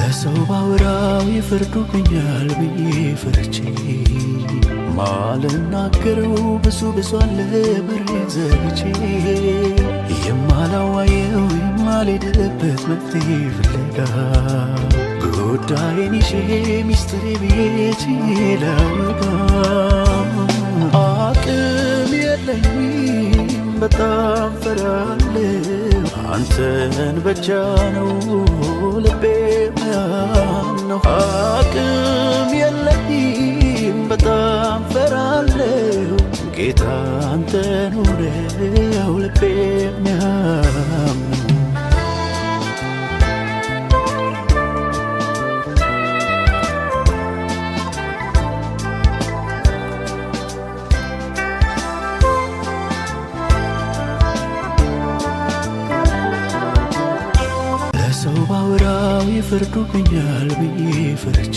ለሰው ባወራው ይፈርዱብኛል ብዬ ፈርቼ ማልናገረው ብዙ አለ በሬን ዘግቼ የማላዋየው የማልሄድበት መፍትሄ ፍለጋ ጉዳዬን ይዤ ሚስጥሬ ብዬ ላወጋ አቅም የለኝም በጣም ፈራለሁ አንተን ብቻ ነው ልቤ የሚያምነው አቅም የለኝም በጣም ፈራለሁ ጌታ አንተን ነው ልቤ የሚያምነው ለሰው ባወራው ይፈርዱብኛል ብዬ ፈርቼ